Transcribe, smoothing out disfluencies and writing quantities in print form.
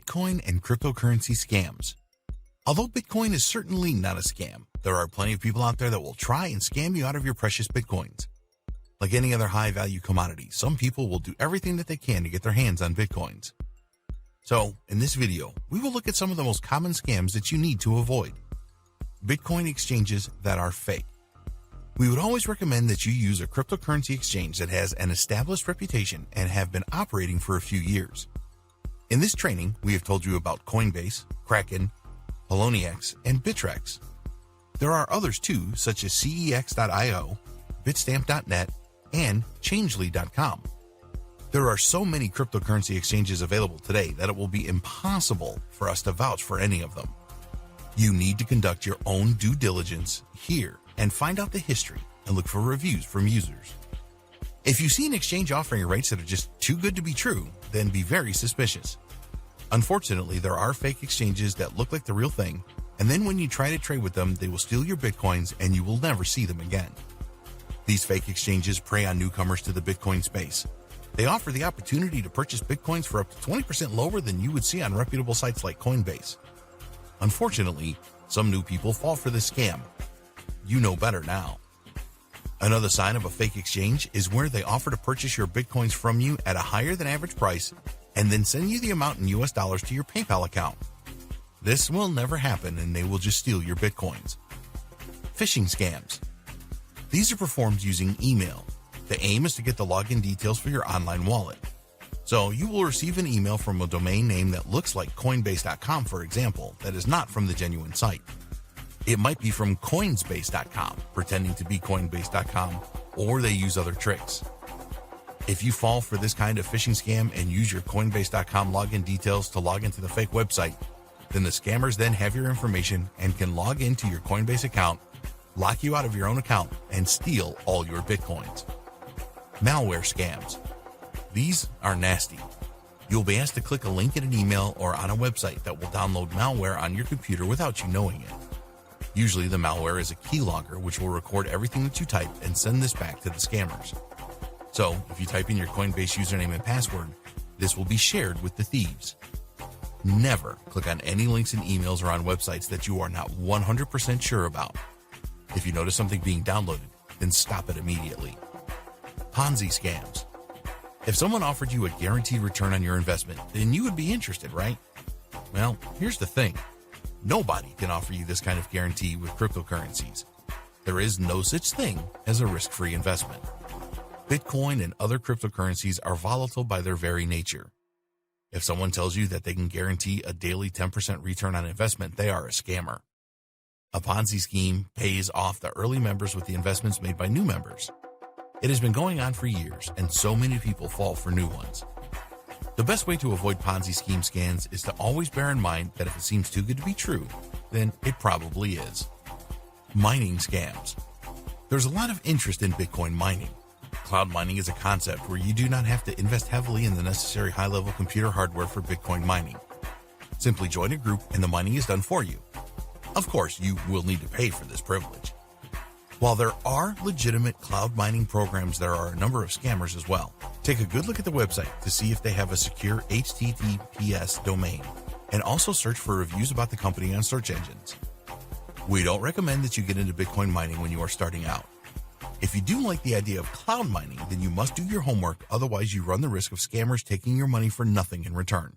Bitcoin and cryptocurrency scams. Although Bitcoin is certainly not a scam, there are plenty of people out there that will try and scam you out of your precious Bitcoins. Like any other high-value commodity, some people will do everything that they can to get their hands on Bitcoins. So, in this video, we will look at some of the most common scams that you need to avoid. Bitcoin exchanges that are fake. We would always recommend that you use a cryptocurrency exchange that has an established reputation and have been operating for a few years. In this training, we have told you about Coinbase, Kraken, Poloniex, and Bittrex. There are others too, such as CEX.io, Bitstamp.net, and Changely.com. There are so many cryptocurrency exchanges available today that it will be impossible for us to vouch for any of them. You need to conduct your own due diligence here and find out the history and look for reviews from users. If you see an exchange offering rates that are just too good to be true, then be very suspicious. Unfortunately, there are fake exchanges that look like the real thing, and then when you try to trade with them, they will steal your Bitcoins and you will never see them again. These fake exchanges prey on newcomers to the Bitcoin space. They offer the opportunity to purchase Bitcoins for up to 20% lower than you would see on reputable sites like Coinbase. Unfortunately, some new people fall for this scam. You know better now. Another sign of a fake exchange is where they offer to purchase your Bitcoins from you at a higher than average price and then send you the amount in US dollars to your PayPal account. This will never happen and they will just steal your Bitcoins. Phishing scams. These are performed using email. The aim is to get the login details for your online wallet. So you will receive an email from a domain name that looks like Coinbase.com, for example, that is not from the genuine site. It might be from Coinsbase.com, pretending to be Coinbase.com, or they use other tricks. If you fall for this kind of phishing scam and use your Coinbase.com login details to log into the fake website, then the scammers then have your information and can log into your Coinbase account, lock you out of your own account, and steal all your Bitcoins. Malware scams. These are nasty. You'll be asked to click a link in an email or on a website that will download malware on your computer without you knowing it. Usually the malware is a keylogger which will record everything that you type and send this back to the scammers. So if you type in your Coinbase username and password, this will be shared with the thieves. Never click on any links in emails or on websites that you are not 100% sure about. If you notice something being downloaded, then stop it immediately. Ponzi scams. If someone offered you a guaranteed return on your investment, then you would be interested, right? Well, here's the thing. Nobody can offer you this kind of guarantee with cryptocurrencies. There is no such thing as a risk-free investment. Bitcoin and other cryptocurrencies are volatile by their very nature. If someone tells you that they can guarantee a daily 10% return on investment, they are a scammer. A Ponzi scheme pays off the early members with the investments made by new members. It has been going on for years, and so many people fall for new ones. The best way to avoid Ponzi scheme scams is to always bear in mind that if it seems too good to be true, then it probably is. Mining scams. There's a lot of interest in Bitcoin mining. Cloud mining is a concept where you do not have to invest heavily in the necessary high-level computer hardware for Bitcoin mining. Simply join a group and the mining is done for you. Of course, you will need to pay for this privilege. While there are legitimate cloud mining programs, there are a number of scammers as well. Take a good look at the website to see if they have a secure HTTPS domain, and also search for reviews about the company on search engines. We don't recommend that you get into Bitcoin mining when you are starting out. If you do like the idea of cloud mining, then you must do your homework, otherwise you run the risk of scammers taking your money for nothing in return.